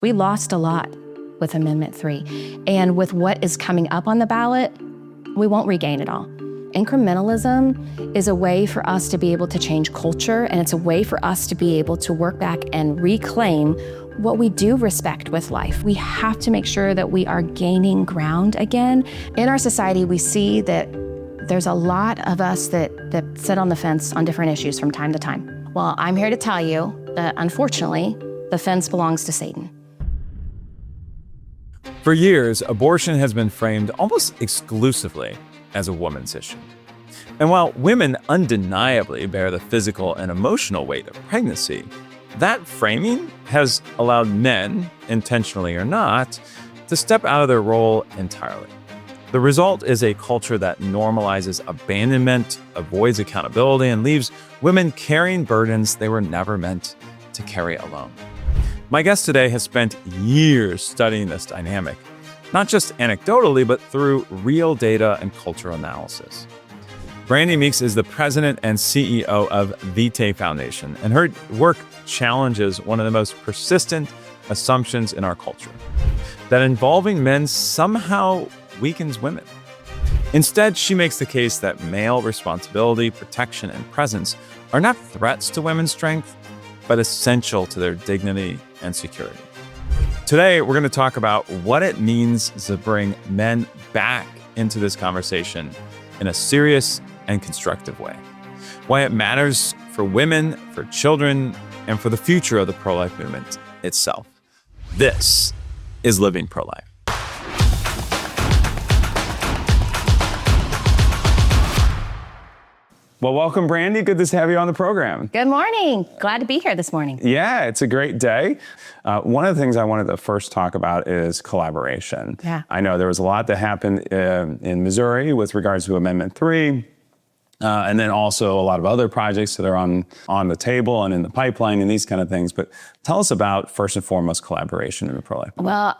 We lost a lot with Amendment 3. And with what is coming up on the ballot, we won't regain it all. Incrementalism is a way for us to be able to change culture, and it's a way for us to be able to work back and reclaim what we do respect with life. We have to make sure that we are gaining ground again. In our society, we see that there's a lot of us that sit on the fence on different issues from time to time. Well, I'm here to tell you that unfortunately, the fence belongs to Satan. For years, abortion has been framed almost exclusively as a woman's issue. And while women undeniably bear the physical and emotional weight of pregnancy, that framing has allowed men, intentionally or not, to step out of their role entirely. The result is a culture that normalizes abandonment, avoids accountability, and leaves women carrying burdens they were never meant to carry alone. My guest today has spent years studying this dynamic, not just anecdotally, but through real data and cultural analysis. Brandy Meeks is the president and CEO of Vitae Foundation, and her work challenges one of the most persistent assumptions in our culture, that involving men somehow weakens women. Instead, she makes the case that male responsibility, protection, and presence are not threats to women's strength, but essential to their dignity and security. Today, we're going to talk about what it means to bring men back into this conversation in a serious and constructive way. Why it matters for women, for children, and for the future of the pro-life movement itself. This is Living Pro-Life. Well, welcome, Brandy. Good to have you on the program. Good morning. Glad to be here this morning. Yeah, it's a great day. One of the things I wanted to first talk about is collaboration. Yeah. I know there was a lot that happened in Missouri with regards to Amendment 3, and then also a lot of other projects that are on the table and in the pipeline and these kind of things. But tell us about, first and foremost, collaboration in the pro-life. Well,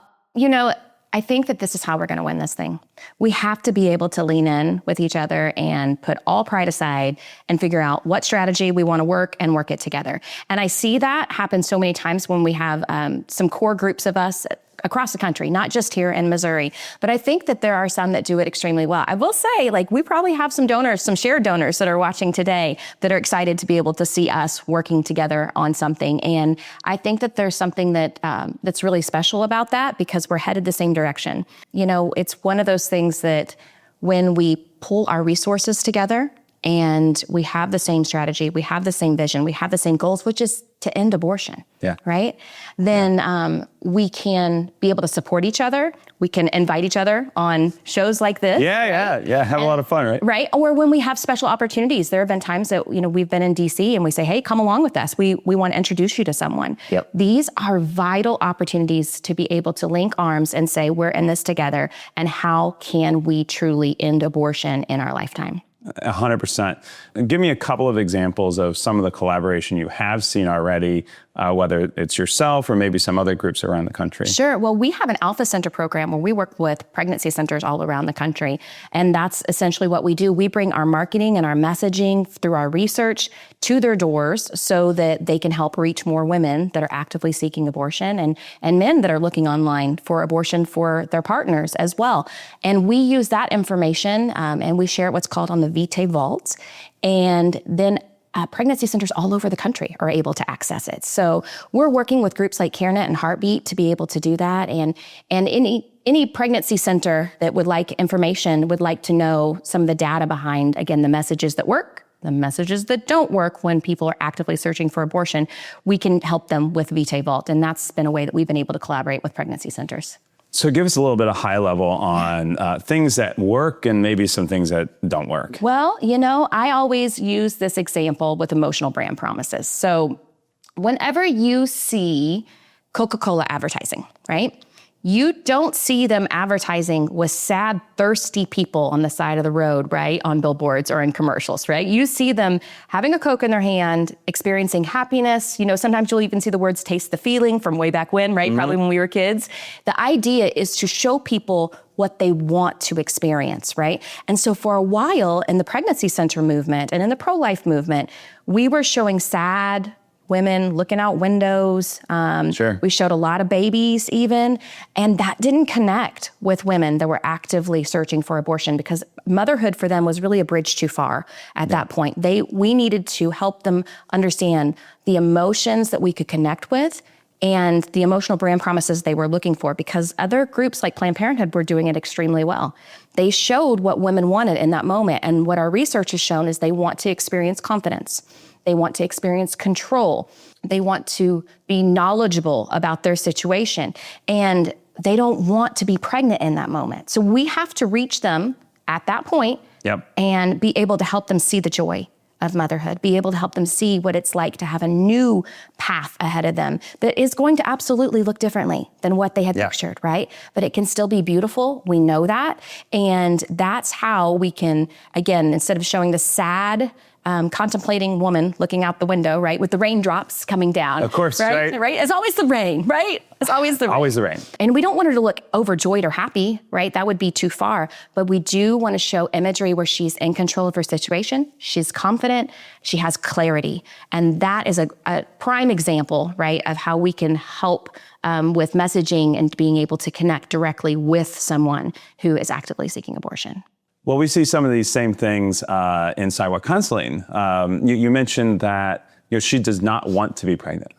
I think that this is how we're going to win this thing. We have to be able to lean in with each other and put all pride aside and figure out what strategy we want to work and work it together. And I see that happen so many times when we have some core groups of us across the country, not just here in Missouri. But I think that there are some that do it extremely well. I will say, we probably have some donors, some shared donors that are watching today that are excited to be able to see us working together on something. And I think that there's something that that's really special about that because we're headed the same direction. It's one of those things that when we pull our resources together and we have the same strategy, we have the same vision, we have the same goals, which is to end abortion, right? Then we can be able to support each other. We can invite each other on shows like this. Yeah. Have a lot of fun, right? Right, or when we have special opportunities. There have been times that, we've been in DC and we say, hey, come along with us. We want to introduce you to someone. Yep. These are vital opportunities to be able to link arms and say, we're in this together, and how can we truly end abortion in our lifetime? 100%. Give me a couple of examples of some of the collaboration you have seen already, whether it's yourself or maybe some other groups around the country. Sure. Well, we have an Alpha Center program where we work with pregnancy centers all around the country. And that's essentially what we do. We bring our marketing and our messaging through our research to their doors so that they can help reach more women that are actively seeking abortion and men that are looking online for abortion for their partners as well. And we use that information and we share what's called on the Vitae vaults. And then pregnancy centers all over the country are able to access it. So we're working with groups like CareNet and Heartbeat to be able to do that. And any pregnancy center that would like information would like to know some of the data behind, again, the messages that work, the messages that don't work when people are actively searching for abortion. We can help them with Vitae Vault. And that's been a way that we've been able to collaborate with pregnancy centers. So give us a little bit of high level on things that work and maybe some things that don't work. Well, I always use this example with emotional brand promises. So whenever you see Coca-Cola advertising, right? You don't see them advertising with sad, thirsty people on the side of the road, right? On billboards or in commercials, right? You see them having a Coke in their hand, experiencing happiness. Sometimes you'll even see the words taste the feeling from way back when, right? Mm-hmm. Probably when we were kids. The idea is to show people what they want to experience, right? And so for a while in the pregnancy center movement and in the pro-life movement, we were showing sad, women looking out windows. Sure. We showed a lot of babies even, and that didn't connect with women that were actively searching for abortion because motherhood for them was really a bridge too far at that point. We needed to help them understand the emotions that we could connect with and the emotional brand promises they were looking for, because other groups like Planned Parenthood were doing it extremely well. They showed what women wanted in that moment. And what our research has shown is they want to experience confidence. They want to experience control. They want to be knowledgeable about their situation. And they don't want to be pregnant in that moment. So we have to reach them at that point and be able to help them see the joy of motherhood, be able to help them see what it's like to have a new path ahead of them that is going to absolutely look differently than what they had pictured, right? But it can still be beautiful. We know that. And that's how we can, again, instead of showing the sad, contemplating woman looking out the window, right, with the raindrops coming down. Of course, right? It's always the rain, right? It's always the rain. Always the rain. And we don't want her to look overjoyed or happy, right? That would be too far. But we do want to show imagery where she's in control of her situation. She's confident. She has clarity. And that is a prime example, right, of how we can help with messaging and being able to connect directly with someone who is actively seeking abortion. Well, we see some of these same things in sidewalk counseling. You mentioned that she does not want to be pregnant.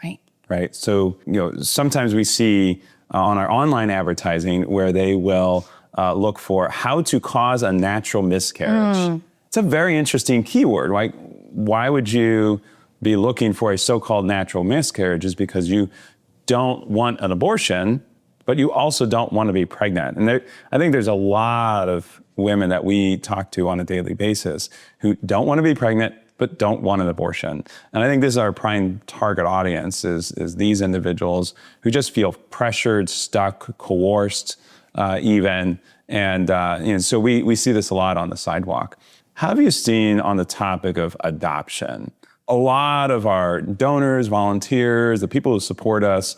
Right. So sometimes we see on our online advertising where they will look for how to cause a natural miscarriage. It's a very interesting keyword. Like, why would you be looking for a so-called natural miscarriage? Is because you don't want an abortion, but you also don't want to be pregnant. And I think there's a lot of women that we talk to on a daily basis who don't want to be pregnant, but don't want an abortion. And I think this is our prime target audience is these individuals who just feel pressured, stuck, coerced, even. And so we see this a lot on the sidewalk. How have you seen on the topic of adoption? A lot of our donors, volunteers, the people who support us,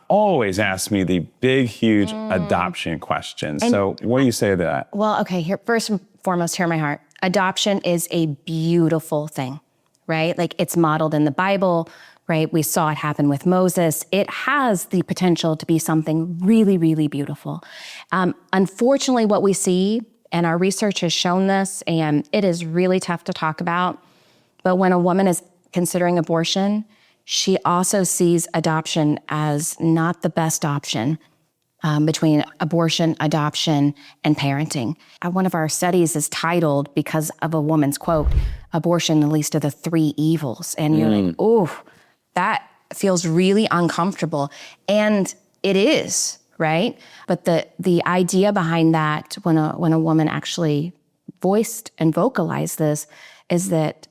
always ask me the big, huge adoption questions. So what do you say to that? Well, okay, here, first and foremost, hear my heart. Adoption is a beautiful thing, right? Like, it's modeled in the Bible, right? We saw it happen with Moses. It has the potential to be something really, really beautiful. Unfortunately, what we see, and our research has shown this, and it is really tough to talk about, but when a woman is considering abortion, she also sees adoption as not the best option between abortion, adoption, and parenting. One of our studies is titled, because of a woman's quote, "Abortion, the least of the three evils." And you're like, oh, that feels really uncomfortable. And it is, right? But the idea behind that, when a woman actually voiced and vocalized this, is that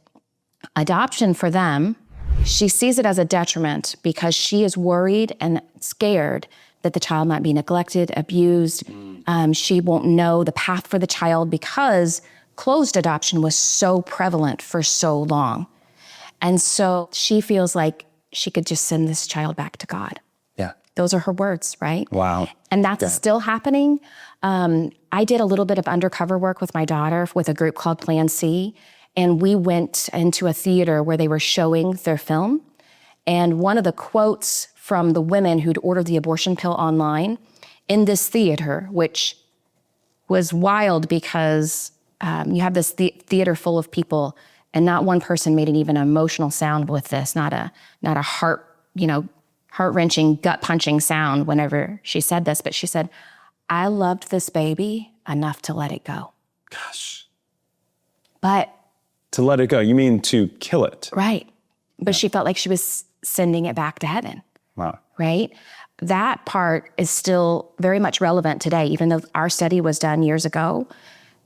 adoption for them, she sees it as a detriment because she is worried and scared that the child might be neglected, abused. She won't know the path for the child because closed adoption was so prevalent for so long. And so she feels like she could just send this child back to God. Yeah. Those are her words, right? Wow. And that's still happening. I did a little bit of undercover work with my daughter with a group called Plan C. And we went into a theater where they were showing their film. And one of the quotes from the women who'd ordered the abortion pill online in this theater, which was wild because you have this theater full of people, and not one person made an even emotional sound with this, not a heart-wrenching, gut-punching sound whenever she said this. But she said, "I loved this baby enough to let it go." Gosh. But to let it go, you mean to kill it? Right. But she felt like she was sending it back to heaven. Wow. Right? That part is still very much relevant today. Even though our study was done years ago,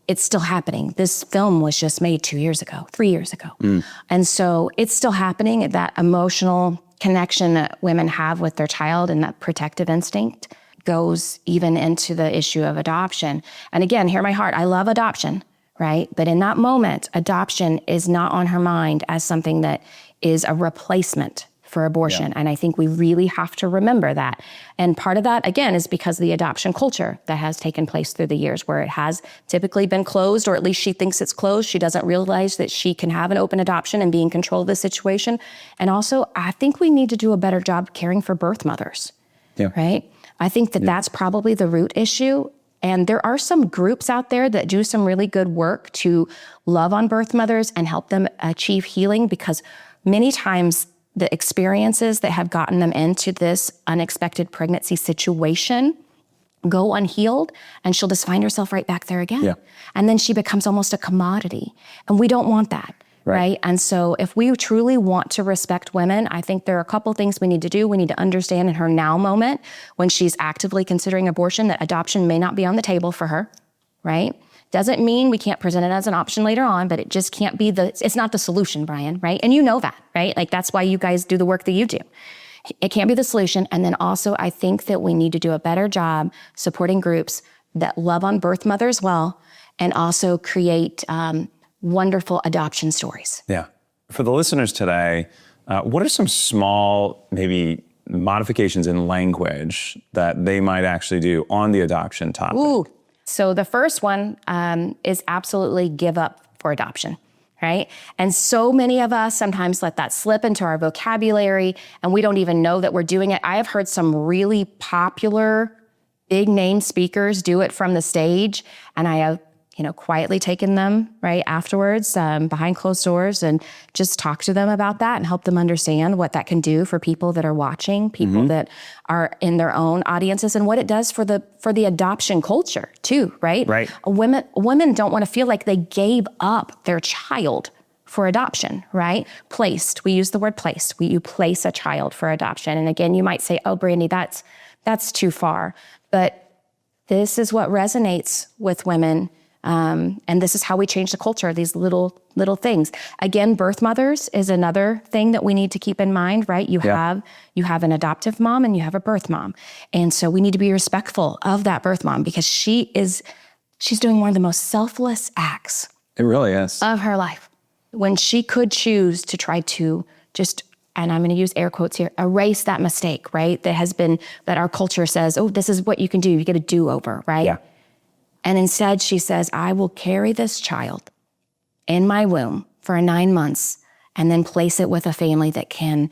it's still happening. This film was just made 2 years ago, 3 years ago. And so it's still happening, that emotional connection that women have with their child and that protective instinct goes even into the issue of adoption. And again, hear my heart, I love adoption, right? But in that moment, adoption is not on her mind as something that is a replacement for abortion. And I think we really have to remember that. And part of that, again, is because of the adoption culture that has taken place through the years, where it has typically been closed, or at least she thinks it's closed. She doesn't realize that she can have an open adoption and be in control of the situation. And also, I think we need to do a better job caring for birth mothers, right? I think that that's probably the root issue. And there are some groups out there that do some really good work to love on birth mothers and help them achieve healing, because many times the experiences that have gotten them into this unexpected pregnancy situation go unhealed, and she'll just find herself right back there again. Yeah. And then she becomes almost a commodity. And we don't want that. Right. And so if we truly want to respect women, I think there are a couple things we need to do. We need to understand in her now moment, when she's actively considering abortion, that adoption may not be on the table for her, right? Doesn't mean we can't present it as an option later on, but it just can't be it's not the solution, Brian, right? And you know that, right? Like, that's why you guys do the work that you do. It can't be the solution. And then also, I think that we need to do a better job supporting groups that love on birth mothers well, and also create wonderful adoption stories. Yeah. For the listeners today, what are some small, maybe modifications in language that they might actually do on the adoption topic? Ooh. So the first one is absolutely give up for adoption, right? And so many of us sometimes let that slip into our vocabulary, and we don't even know that we're doing it. I have heard some really popular big name speakers do it from the stage, and I have quietly taken them right afterwards behind closed doors and just talk to them about that and help them understand what that can do for people that are watching, people that are in their own audiences, and what it does for the adoption culture too, right? Right. Women don't want to feel like they gave up their child for adoption, right? Placed. We use the word placed. You place a child for adoption. And again, you might say, oh, Brandy, that's too far. But this is what resonates with women. And this is how we change the culture, these little things. Again, birth mothers is another thing that we need to keep in mind, right? You have an adoptive mom and you have a birth mom. And so we need to be respectful of that birth mom, because she's doing one of the most selfless acts. It really is. Of her life. When she could choose to try to just, and I'm going to use air quotes here, erase that mistake, right? That our culture says, oh, this is what you can do. You get a do-over, right? Yeah. And instead she says, I will carry this child in my womb for 9 months and then place it with a family that can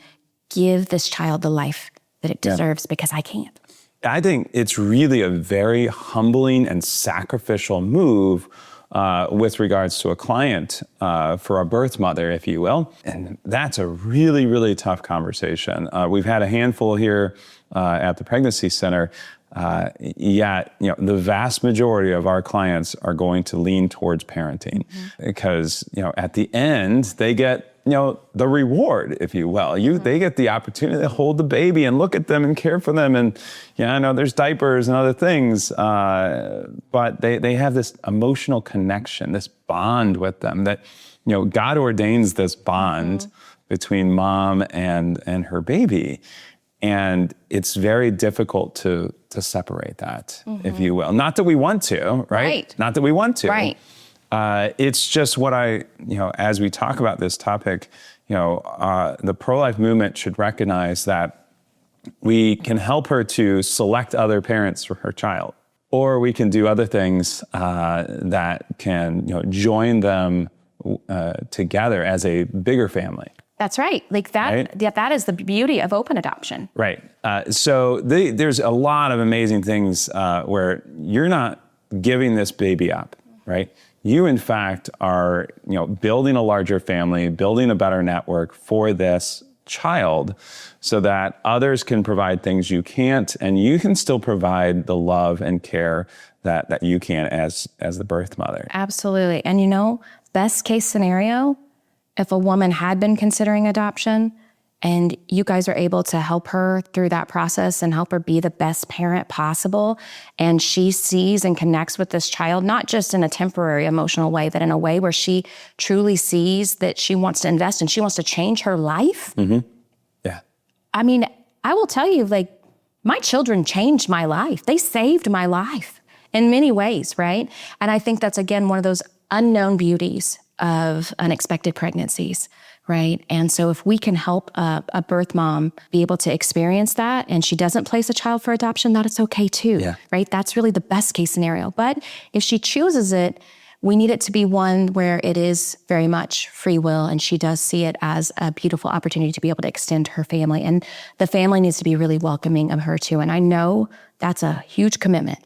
give this child the life that it deserves, because I can't. I think it's really a very humbling and sacrificial move with regards to a client for a birth mother, if you will. And that's a really, really tough conversation. We've had a handful here at the Pregnancy Center. Yet, the vast majority of our clients are going to lean towards parenting, because, at the end, they get, the reward, if you will. They get the opportunity to hold the baby and look at them and care for them. And, I know there's diapers and other things, but they have this emotional connection, this bond with them that, God ordains this bond between mom and her baby. And it's very difficult to separate that, if you will. Not that we want to, right? Not that we want to. Right. It's just what as we talk about this topic, the pro-life movement should recognize that we can help her to select other parents for her child, or we can do other things that can, join them together as a bigger family. That's right. Like that, right? That is the beauty of open adoption. Right. So there's a lot of amazing things where you're not giving this baby up, right? You, in fact, are building a larger family, building a better network for this child, so that others can provide things you can't, and you can still provide the love and care that you can as the birth mother. Absolutely. And best case scenario, if a woman had been considering adoption and you guys are able to help her through that process and help her be the best parent possible, and she sees and connects with this child, not just in a temporary emotional way, but in a way where she truly sees that she wants to invest and she wants to change her life. Yeah. I mean, I will tell you, my children changed my life. They saved my life in many ways, right? And I think that's, again, one of those unknown beauties of unexpected pregnancies, right? And so if we can help a birth mom be able to experience that and she doesn't place a child for adoption, that is okay too, right? That's really the best case scenario. But if she chooses it, we need it to be one where it is very much free will and she does see it as a beautiful opportunity to be able to extend her family. And the family needs to be really welcoming of her too. And I know that's a huge commitment,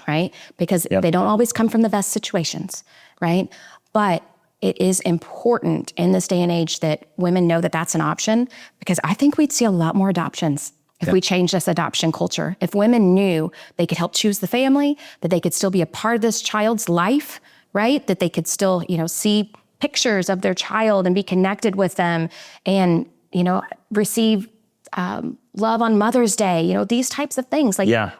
right? Because they don't always come from the best situations, right? But it is important in this day and age that women know that that's an option, because I think we'd see a lot more adoptions if we change this adoption culture. If women knew they could help choose the family, that they could still be a part of this child's life, right? That they could still, see pictures of their child and be connected with them and, receive love on Mother's Day, these types of things.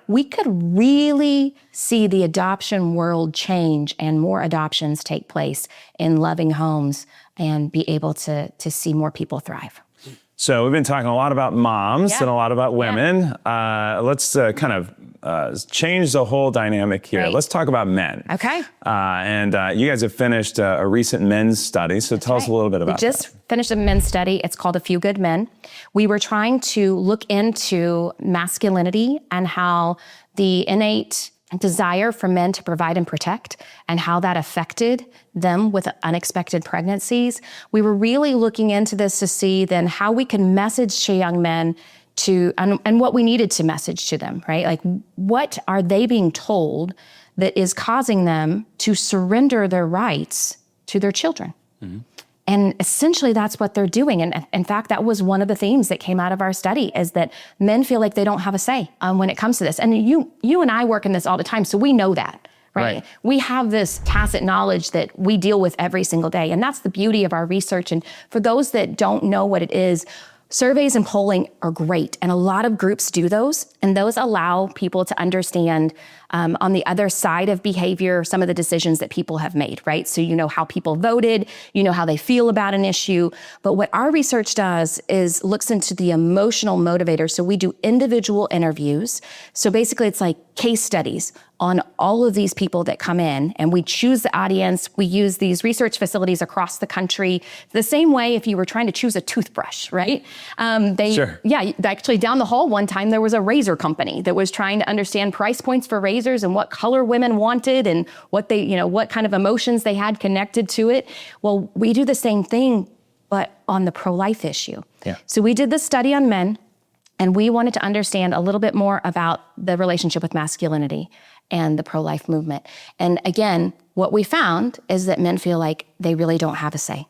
We could really see the adoption world change and more adoptions take place in loving homes and be able to see more people thrive. So we've been talking a lot about moms and a lot about women. Let's kind of change the whole dynamic here. Let's talk about men. Okay. And you guys have finished a recent men's study. So tell us a little bit about that. We just finished a men's study. It's called A Few Good Men. We were trying to look into masculinity and how the innate desire for men to provide and protect and how that affected them with unexpected pregnancies. We were really looking into this to see then how we can message to young men and what we needed to message to them, right? Like, what are they being told that is causing them to surrender their rights to their children? Mm-hmm. And essentially that's what they're doing. And in fact, that was one of the themes that came out of our study, is that men feel like they don't have a say when it comes to this. And you and I work in this all the time, so we know that, right? We have this tacit knowledge that we deal with every single day. And that's the beauty of our research. And for those that don't know what it is, surveys and polling are great. And a lot of groups do those. And those allow people to understand on the other side of behavior, some of the decisions that people have made, right? So you know how people voted, you know how they feel about an issue. But what our research does is looks into the emotional motivator. So we do individual interviews. So basically it's like case studies on all of these people that come in, and we choose the audience. We use these research facilities across the country. The same way if you were trying to choose a toothbrush, right? Actually down the hall one time, there was a razor company that was trying to understand price points for razors and what color women wanted and what what kind of emotions they had connected to it. Well, we do the same thing, but on the pro-life issue. Yeah. So we did this study on men, and we wanted to understand a little bit more about the relationship with masculinity and the pro-life movement. And again, what we found is that men feel like they really don't have a say.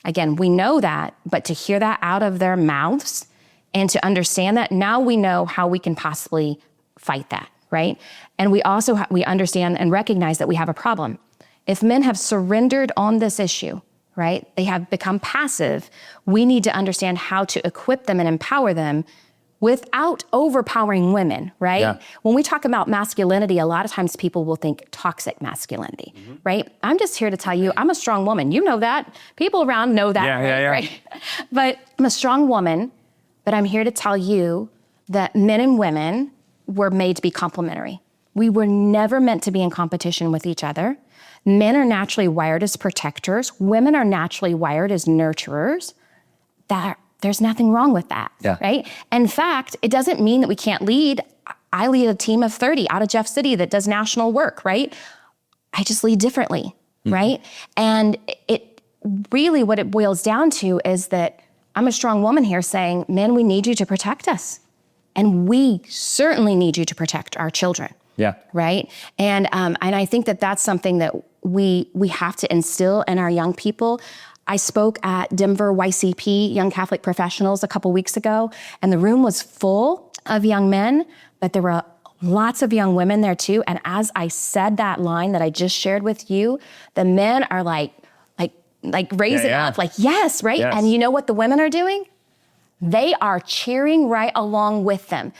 Again, we know that, but to hear that out of their mouths and to understand that, now we know how we can possibly fight that, right? And we also we understand and recognize that we have a problem. If men have surrendered on this issue, right, they have become passive, we need to understand how to equip them and empower them without overpowering women, right? Yeah. When we talk about masculinity, a lot of times people will think toxic masculinity, right? I'm just here to tell you, I'm a strong woman. You know that. People around know that, right? But I'm a strong woman, but I'm here to tell you that men and women were made to be complementary. We were never meant to be in competition with each other. Men are naturally wired as protectors. Women are naturally wired as nurturers. There's nothing wrong with that, right? In fact, it doesn't mean that we can't lead. I lead a team of 30 out of Jeff City that does national work, right? I just lead differently, right? And it really, what it boils down to is that I'm a strong woman here saying, men, we need you to protect us. And we certainly need you to protect our children. Yeah. Right? And I think that that's something that we have to instill in our young people. I spoke at Denver YCP, Young Catholic Professionals, a couple weeks ago, and the room was full of young men, but there were lots of young women there too. And as I said that line that I just shared with you, the men are like raising up, like, yes, right? Yes. And you know what the women are doing? They are cheering right along with them.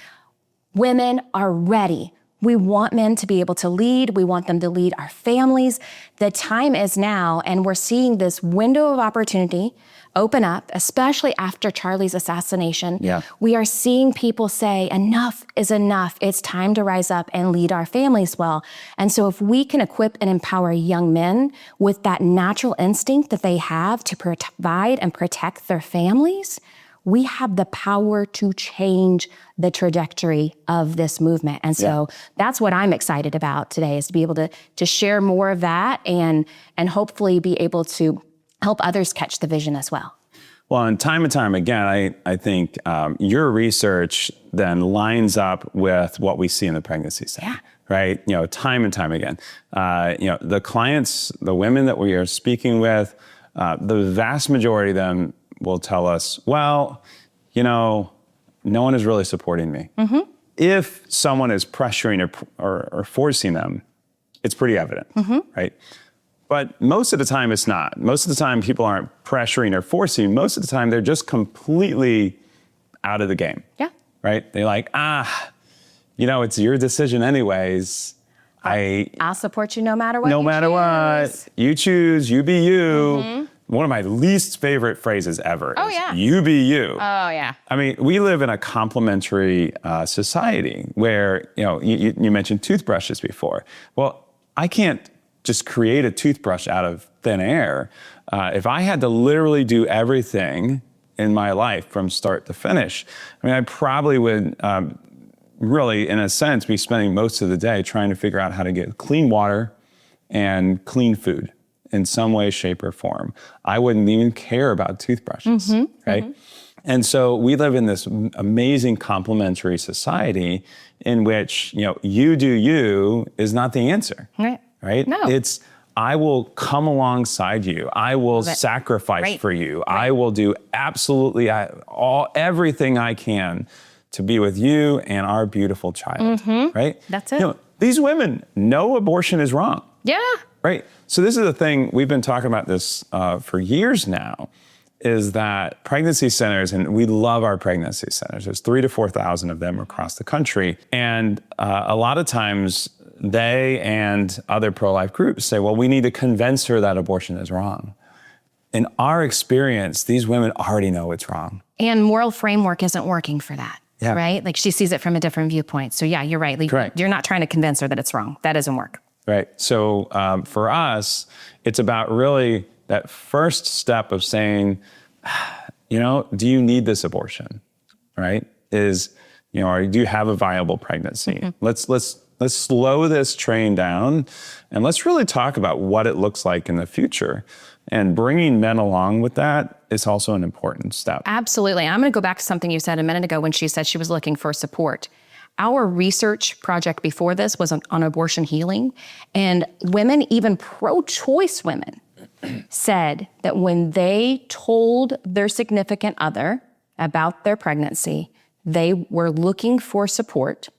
Women are ready. We want men to be able to lead. We want them to lead our families. The time is now, and we're seeing this window of opportunity open up, especially after Charlie's assassination. Yeah. We are seeing people say, enough is enough. It's time to rise up and lead our families well. And so if we can equip and empower young men with that natural instinct that they have to provide and protect their families, we have the power to change the trajectory of this movement. And so that's what I'm excited about today, is to be able to share more of that and hopefully be able to help others catch the vision as well. Well, and time again, I think your research then lines up with what we see in the pregnancy center, right? Time and time again. The clients, the women that we are speaking with, the vast majority of them will tell us, well, no one is really supporting me. Mm-hmm. If someone is pressuring or forcing them, it's pretty evident, right? But most of the time, it's not. Most of the time, people aren't pressuring or forcing. Most of the time, they're just completely out of the game. Yeah. Right? They're like, it's your decision anyways. I'll support you no matter what. No matter what. You choose, you be you. Mm-hmm. One of my least favorite phrases ever is, you be you. Oh, yeah. I mean, we live in a complementary society where, you mentioned toothbrushes before. Well, I can't just create a toothbrush out of thin air. If I had to literally do everything in my life from start to finish, I probably would really, in a sense, be spending most of the day trying to figure out how to get clean water and clean food in some way, shape, or form. I wouldn't even care about toothbrushes, right? Mm-hmm. And so we live in this amazing complementary society in which, you do you is not the answer. Right? No. It's, I will come alongside you. I will sacrifice for you. Right. I will do absolutely everything I can to be with you and our beautiful child. Right? That's it. These women know abortion is wrong. Yeah. Right? So this is the thing, we've been talking about this for years now, is that pregnancy centers, and we love our pregnancy centers, there's 3,000 to 4,000 of them across the country. And a lot of times, they and other pro-life groups say, well, we need to convince her that abortion is wrong. In our experience, these women already know it's wrong. And moral framework isn't working for that, right? Like, she sees it from a different viewpoint. So yeah, you're right. Correct. You're not trying to convince her that it's wrong. That doesn't work. Right. So for us, it's about really that first step of saying, do you need this abortion, right? Or do you have a viable pregnancy? Mm-hmm. Let's slow this train down, and let's really talk about what it looks like in the future. And bringing men along with that is also an important step. Absolutely. I'm going to go back to something you said a minute ago when she said she was looking for support. Our research project before this was on abortion healing, and women, even pro-choice women, said that when they told their significant other about their pregnancy, they were looking for support.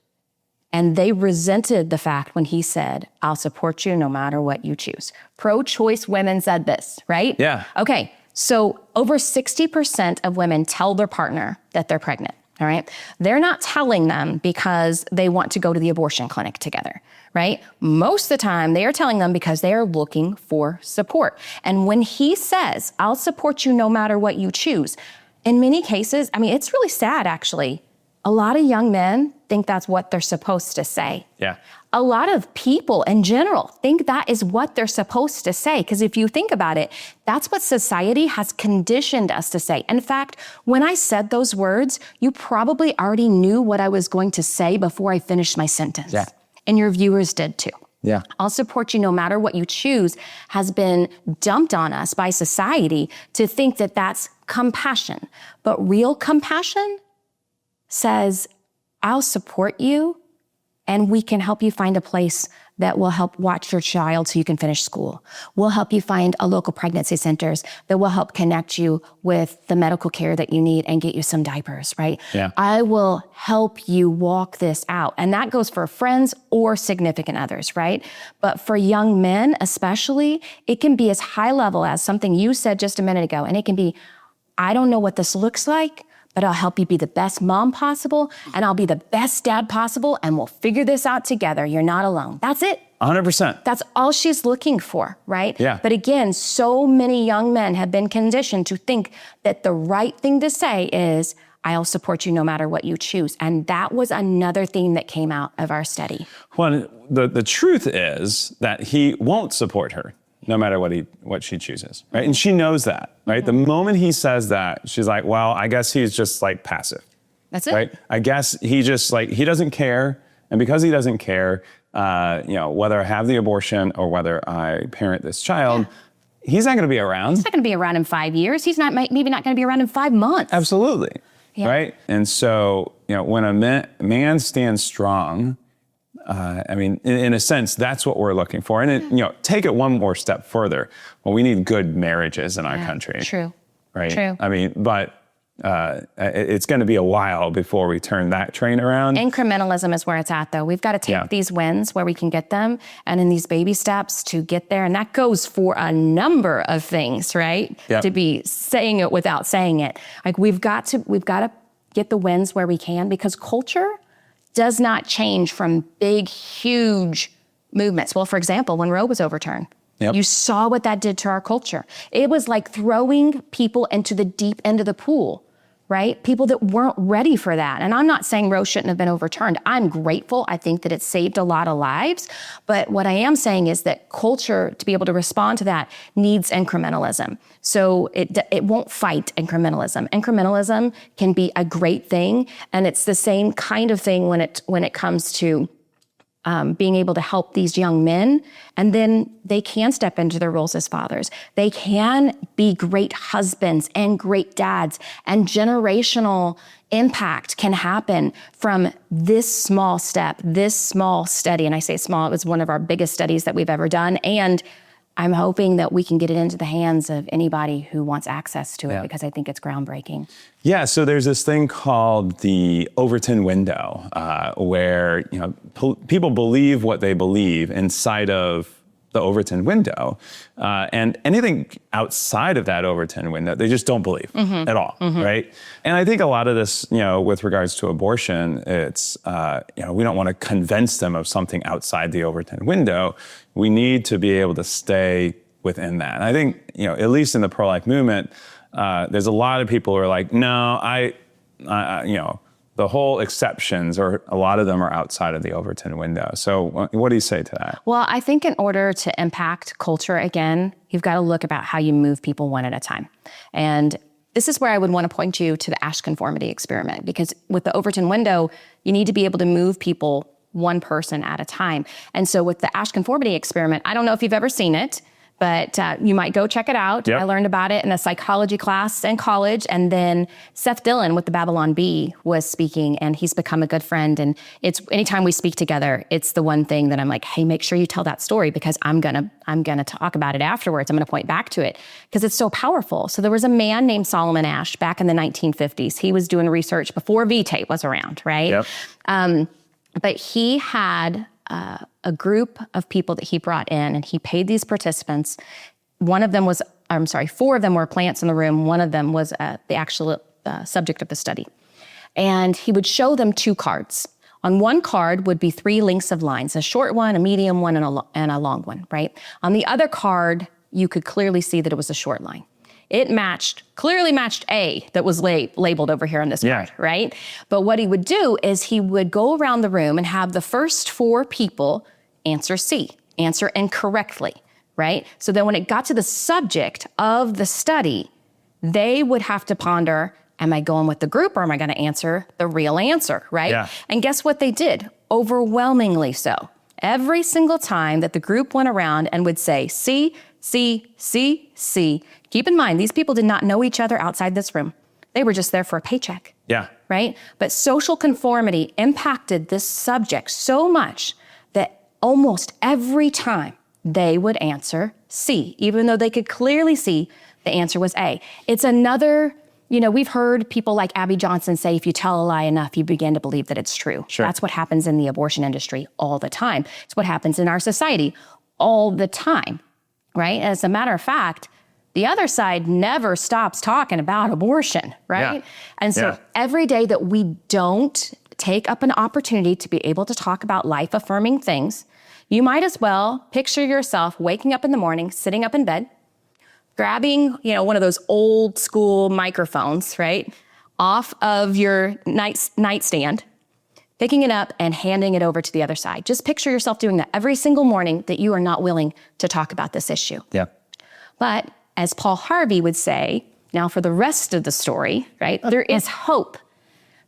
And they resented the fact when he said, I'll support you no matter what you choose. Pro-choice women said this, right? Yeah. Okay, so over 60% of women tell their partner that they're pregnant, all right? They're not telling them because they want to go to the abortion clinic together, right? Most of the time, they are telling them because they are looking for support. And when he says, I'll support you no matter what you choose, in many cases, it's really sad, actually. A lot of young men think that's what they're supposed to say. Yeah. A lot of people in general think that is what they're supposed to say. Because if you think about it, that's what society has conditioned us to say. In fact, when I said those words, you probably already knew what I was going to say before I finished my sentence. Yeah. And your viewers did too. Yeah. I'll support you no matter what you choose has been dumped on us by society to think that that's compassion. But real compassion says, I'll support you and we can help you find a place that will help watch your child so you can finish school. We'll help you find a local pregnancy centers that will help connect you with the medical care that you need and get you some diapers, right? Yeah. I will help you walk this out. And that goes for friends or significant others, right? But for young men especially, it can be as high level as something you said just a minute ago. And it can be, I don't know what this looks like, but I'll help you be the best mom possible, and I'll be the best dad possible, and we'll figure this out together. You're not alone. That's it. 100%. That's all she's looking for, right? Yeah. But again, so many young men have been conditioned to think that the right thing to say is, I'll support you no matter what you choose. And that was another theme that came out of our study. Well, the truth is that he won't support her no matter what she chooses, right? And she knows that, right? The moment he says that, she's like, well, I guess he's just like passive. That's it. Right? I guess he just like, he doesn't care. And because he doesn't care, whether I have the abortion or whether I parent this child, he's not going to be around. He's not going to be around in 5 years. He's not maybe not going to be around in 5 months. Absolutely. Yeah. Right? And so, when a man stands strong, in a sense, that's what we're looking for. And, take it one more step further. Well, we need good marriages in our country. True. Right? True. But it's going to be a while before we turn that train around. Incrementalism is where it's at, though. We've got to take these wins where we can get them, and in these baby steps to get there. And that goes for a number of things, right? Yep. To be saying it without saying it. Like we've got to get the wins where we can, because culture does not change from big, huge movements. Well, for example, when Roe was overturned, you saw what that did to our culture. It was like throwing people into the deep end of the pool, right? People that weren't ready for that. And I'm not saying Roe shouldn't have been overturned. I'm grateful. I think that it saved a lot of lives. But what I am saying is that culture, to be able to respond to that, needs incrementalism. So it won't fight incrementalism. Incrementalism can be a great thing. And it's the same kind of thing when it comes to being able to help these young men, and then they can step into their roles as fathers. They can be great husbands and great dads, and generational impact can happen from this small step, this small study. And I say small, it was one of our biggest studies that we've ever done. And I'm hoping that we can get it into the hands of anybody who wants access to it, because I think it's groundbreaking. Yeah, so there's this thing called the Overton window, where people believe what they believe inside of the Overton window, and anything outside of that Overton window, they just don't believe at all, right? And I think a lot of this, with regards to abortion, it's we don't want to convince them of something outside the Overton window. We need to be able to stay within that. And I think, at least in the pro-life movement, there's a lot of people who are like, no, the whole exceptions, or a lot of them are outside of the Overton window. So what do you say to that? Well, I think in order to impact culture again, you've got to look about how you move people one at a time. And this is where I would want to point you to the Ash conformity experiment, because with the Overton window, you need to be able to move people one person at a time. And so with the Ash conformity experiment, I don't know if you've ever seen it, but you might go check it out. Yep. I learned about it in a psychology class in college. And then Seth Dillon with the Babylon Bee was speaking, and he's become a good friend. And it's anytime we speak together, it's the one thing that I'm like, hey, make sure you tell that story, because I'm gonna talk about it afterwards. I'm gonna point back to it because it's so powerful. So there was a man named Solomon Ash back in the 1950s. He was doing research before Vitae was around, right? Yep. But he had a group of people that he brought in, and he paid these participants. Four of them were plants in the room. One of them was the actual subject of the study. And he would show them 2 cards. On one card would be 3 lengths of lines, a short one, a medium one, and a long one, right? On the other card, you could clearly see that it was a short line. It clearly matched A that was labeled over here on this card, right? But what he would do is he would go around the room and have the first 4 people answer C, answer incorrectly, right? So then when it got to the subject of the study, they would have to ponder, am I going with the group, or am I going to answer the real answer, right? Yeah. And guess what they did? Overwhelmingly so. Every single time that the group went around and would say C, C, C, C. Keep in mind, these people did not know each other outside this room. They were just there for a paycheck. Yeah. Right? But social conformity impacted this subject so much that almost every time they would answer C, even though they could clearly see the answer was A. It's another, we've heard people like Abby Johnson say, if you tell a lie enough, you begin to believe that it's true. Sure. That's what happens in the abortion industry all the time. It's what happens in our society all the time. Right? As a matter of fact, the other side never stops talking about abortion, right? Yeah. And so Yeah. every day that we don't take up an opportunity to be able to talk about life-affirming things, you might as well picture yourself waking up in the morning, sitting up in bed, grabbing, one of those old school microphones, right, off of your nightstand, picking it up and handing it over to the other side. Just picture yourself doing that every single morning that you are not willing to talk about this issue. Yeah. But as Paul Harvey would say, now for the rest of the story, right, there is hope,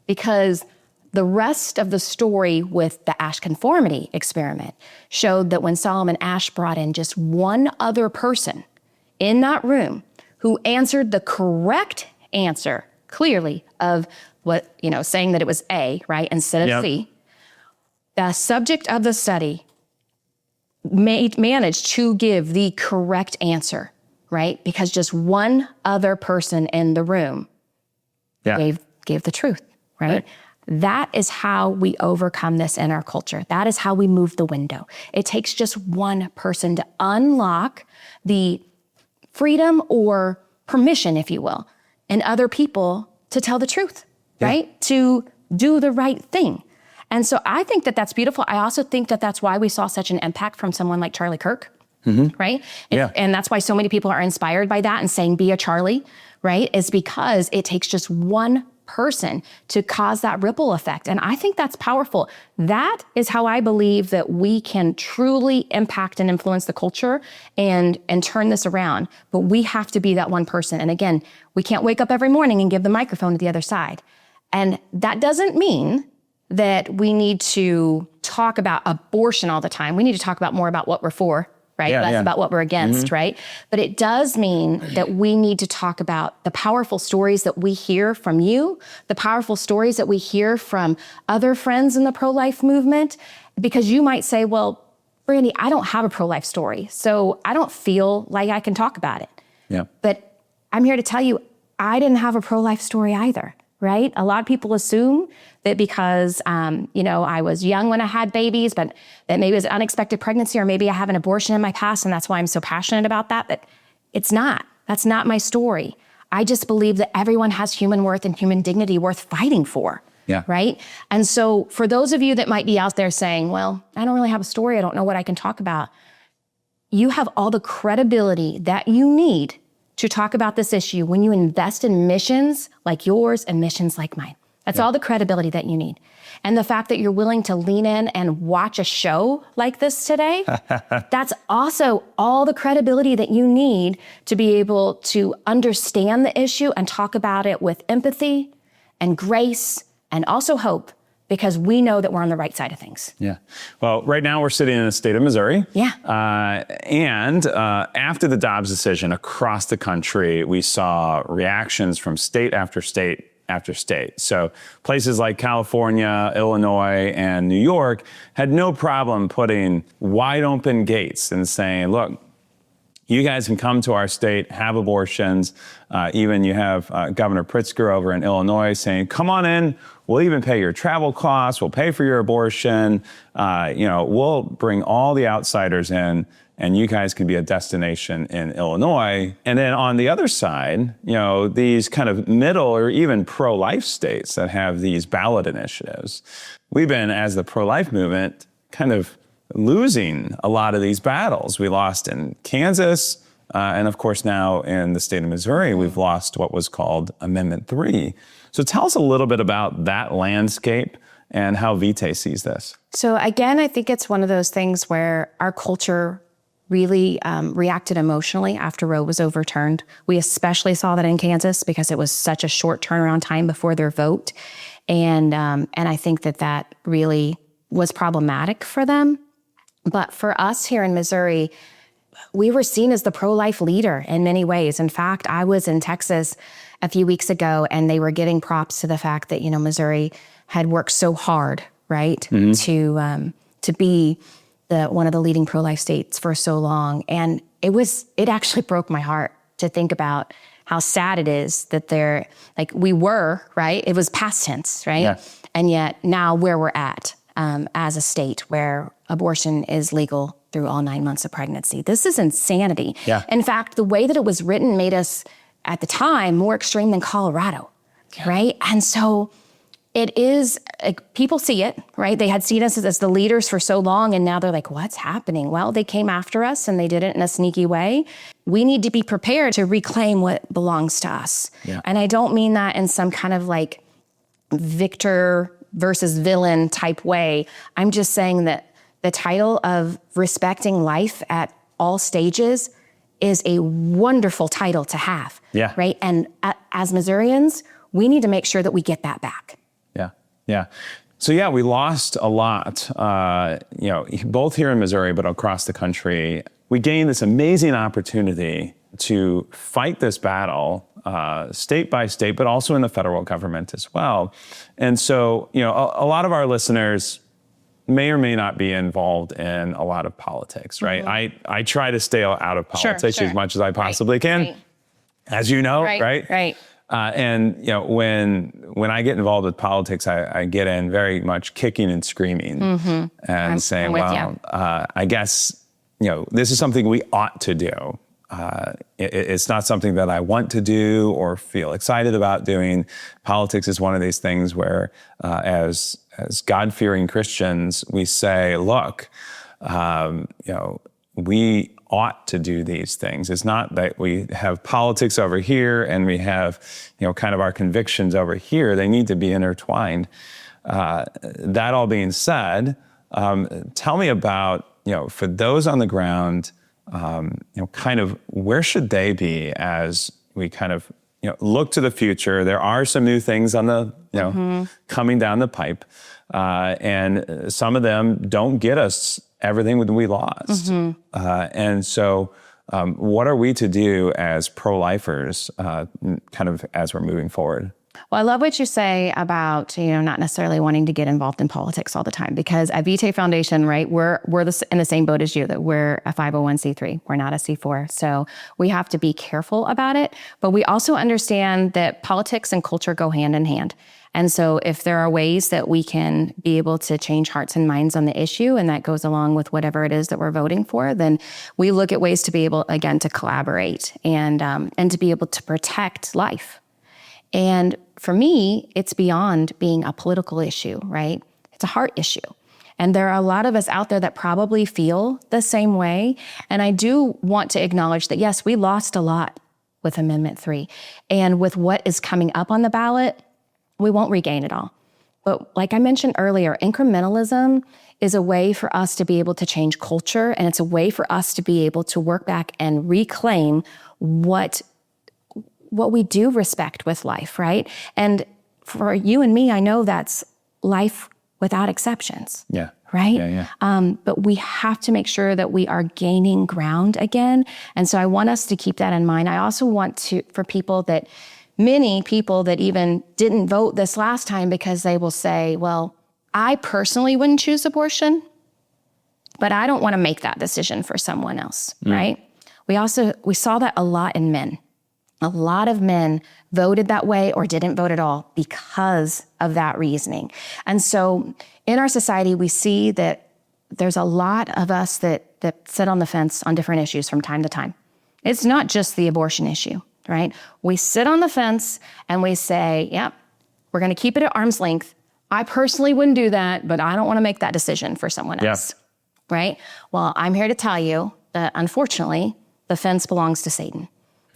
because the rest of the story with the Ash conformity experiment showed that when Solomon Ash brought in just one other person in that room who answered the correct answer clearly of what, saying that it was A, right, instead of C, the subject of the study managed to give the correct answer, right? Because just one other person in the room gave the truth, right? That is how we overcome this in our culture. That is how we move the window. It takes just one person to unlock the freedom or permission, if you will, in other people to tell the truth, right? To do the right thing. And so I think that that's beautiful. I also think that that's why we saw such an impact from someone like Charlie Kirk, right? And that's why so many people are inspired by that and saying, be a Charlie, right? Is because it takes just one person to cause that ripple effect. And I think that's powerful. That is how I believe that we can truly impact and influence the culture and turn this around. But we have to be that one person. And again, we can't wake up every morning and give the microphone to the other side. And that doesn't mean that we need to talk about abortion all the time. We need to talk about more about what we're for, right? Less about what we're against, right? But it does mean that we need to talk about the powerful stories that we hear from you, the powerful stories that we hear from other friends in the pro-life movement, because you might say, well, Brandy, I don't have a pro-life story, so I don't feel like I can talk about it. Yeah. But I'm here to tell you, I didn't have a pro-life story either, right? A lot of people assume that because, I was young when I had babies, but that maybe it was an unexpected pregnancy, or maybe I have an abortion in my past, and that's why I'm so passionate about that. But it's not. That's not my story. I just believe that everyone has human worth and human dignity worth fighting for. Yeah. Right? And so for those of you that might be out there saying, well, I don't really have a story, I don't know what I can talk about, you have all the credibility that you need to talk about this issue when you invest in missions like yours and missions like mine. That's all the credibility that you need. And the fact that you're willing to lean in and watch a show like this today, that's also all the credibility that you need to be able to understand the issue and talk about it with empathy and grace and also hope, because we know that we're on the right side of things. Yeah. Well, right now we're sitting in the state of Missouri. Yeah. And after the Dobbs decision across the country, we saw reactions from state after state after state. So places like California, Illinois, and New York had no problem putting wide open gates and saying, look, you guys can come to our state, have abortions. Even you have Governor Pritzker over in Illinois saying, come on in. We'll even pay your travel costs. We'll pay for your abortion. We'll bring all the outsiders in, and you guys can be a destination in Illinois. And then on the other side, these kind of middle or even pro-life states that have these ballot initiatives. We've been, as the pro-life movement, kind of losing a lot of these battles. We lost in Kansas, and of course now in the state of Missouri, we've lost what was called Amendment 3. So tell us a little bit about that landscape and how Vitae sees this. So again, I think it's one of those things where our culture really reacted emotionally after Roe was overturned. We especially saw that in Kansas because it was such a short turnaround time before their vote. And I think that really was problematic for them. But for us here in Missouri, we were seen as the pro-life leader in many ways. In fact, I was in Texas a few weeks ago, and they were giving props to the fact that, Missouri had worked so hard, right, to be one of the leading pro-life states for so long. And it actually broke my heart to think about how sad it is that we were, right? It was past tense, right? Yeah. And yet now where we're at as a state where abortion is legal through all 9 months of pregnancy. This is insanity. Yeah. In fact, the way that it was written made us, at the time, more extreme than Colorado, right? And so it is, people see it, right? They had seen us as the leaders for so long, and now they're like, what's happening? Well, they came after us, and they did it in a sneaky way. We need to be prepared to reclaim what belongs to us. Yeah. And I don't mean that in some kind of like victor versus villain type way. I'm just saying that the title of respecting life at all stages is a wonderful title to have, Yeah. right? And as Missourians, we need to make sure that we get that back. Yeah. So yeah, we lost a lot, both here in Missouri, but across the country. We gained this amazing opportunity to fight this battle, state by state, but also in the federal government as well. And so, a lot of our listeners may or may not be involved in a lot of politics, right? Mm-hmm. I try to stay out of politics Sure. as much as I possibly can, Right. as you know, right? Right. And when I get involved with politics, I get in very much kicking and screaming and saying, I'm with well, I guess this is something we ought to do. It's not something that I want to do or feel excited about doing. Politics is one of these things where, as God-fearing Christians, we say, look, we ought to do these things. It's not that we have politics over here and we have, kind of our convictions over here. They need to be intertwined. That all being said, tell me about, for those on the ground, kind of where should they be as we kind of, look to the future? There are some new things on the, coming down the pipe, and some of them don't get us everything that we lost. And so what are we to do as pro-lifers, kind of as we're moving forward? Well, I love what you say about, not necessarily wanting to get involved in politics all the time, because at Vitae Foundation, right, we're in the same boat as you, that we're a 501c3. We're not a C4. So we have to be careful about it. But we also understand that politics and culture go hand in hand. And so if there are ways that we can be able to change hearts and minds on the issue, and that goes along with whatever it is that we're voting for, then we look at ways to be able, again, to collaborate and to be able to protect life. And for me, it's beyond being a political issue, right? It's a heart issue. And there are a lot of us out there that probably feel the same way. And I do want to acknowledge that, yes, we lost a lot with Amendment 3. And with what is coming up on the ballot, we won't regain it all. But like I mentioned earlier, incrementalism is a way for us to be able to change culture. And it's a way for us to be able to work back and reclaim what we do respect with life, right? And for you and me, I know that's life without exceptions. Yeah. Right? Yeah. But we have to make sure that we are gaining ground again. And so I want us to keep that in mind. I also want for many people that even didn't vote this last time, because they will say, well, I personally wouldn't choose abortion, but I don't want to make that decision for someone else, right? We saw that a lot in men. A lot of men voted that way or didn't vote at all because of that reasoning. And so in our society, we see that there's a lot of us that sit on the fence on different issues from time to time. It's not just the abortion issue, right? We sit on the fence and we say, yep, we're going to keep it at arm's length. I personally wouldn't do that, but I don't want to make that decision for someone else, right? Well, I'm here to tell you that unfortunately, the fence belongs to Satan.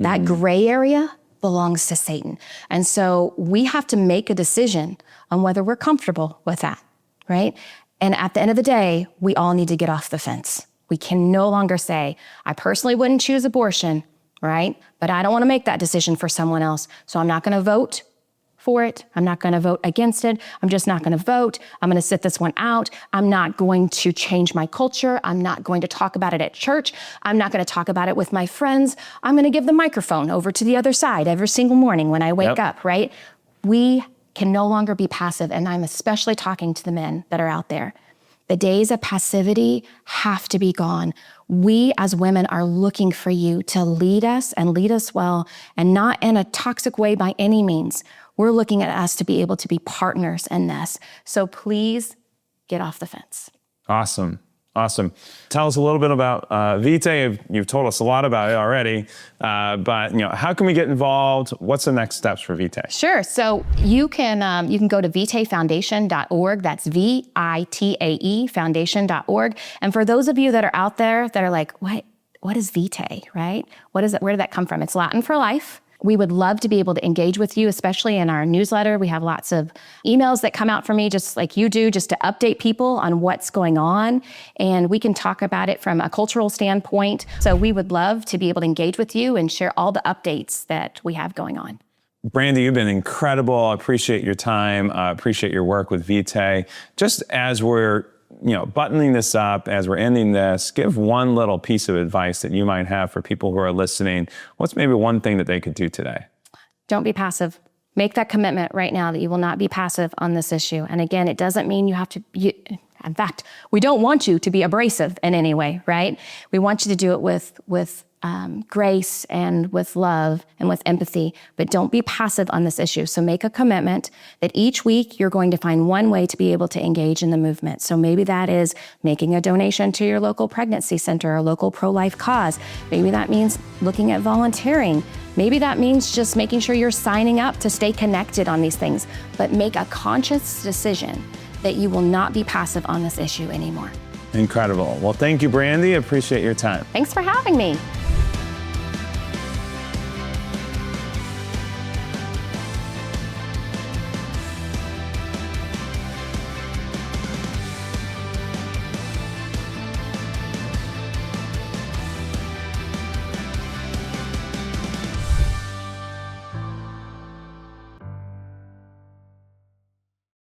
That gray area belongs to Satan. And so we have to make a decision on whether we're comfortable with that, right? And at the end of the day, we all need to get off the fence. We can no longer say, I personally wouldn't choose abortion, right? But I don't want to make that decision for someone else. So I'm not going to vote for it. I'm not going to vote against it. I'm just not going to vote. I'm going to sit this one out. I'm not going to change my culture. I'm not going to talk about it at church. I'm not going to talk about it with my friends. I'm going to give the microphone over to the other side every single morning when I wake up, right? We can no longer be passive. And I'm especially talking to the men that are out there. The days of passivity have to be gone. We as women are looking for you to lead us and lead us well, and not in a toxic way by any means. We're looking at us to be able to be partners in this. So please get off the fence. Awesome. Awesome. Tell us a little bit about Vitae. You've told us a lot about it already, but how can we get involved? What's the next steps for Vitae? Sure. So you can go to vitaefoundation.org. That's VITAE foundation.org. And for those of you that are out there that are like, what is Vitae, right? What is it? Where did that come from? It's Latin for life. We would love to be able to engage with you, especially in our newsletter. We have lots of emails that come out from me, just like you do, just to update people on what's going on. And we can talk about it from a cultural standpoint. So we would love to be able to engage with you and share all the updates that we have going on. Brandy, you've been incredible. I appreciate your time. I appreciate your work with Vitae. Just as we're buttoning this up, as we're ending this, give one little piece of advice that you might have for people who are listening. What's maybe one thing that they could do today? Don't be passive. Make that commitment right now that you will not be passive on this issue. And again, it doesn't mean you have to, in fact, we don't want you to be abrasive in any way, right? We want you to do it with grace and with love and with empathy, but don't be passive on this issue. So make a commitment that each week you're going to find one way to be able to engage in the movement. So maybe that is making a donation to your local pregnancy center or local pro-life cause. Maybe that means looking at volunteering. Maybe that means just making sure you're signing up to stay connected on these things, but make a conscious decision that you will not be passive on this issue anymore. Incredible. Well, thank you, Brandy. Appreciate your time. Thanks for having me.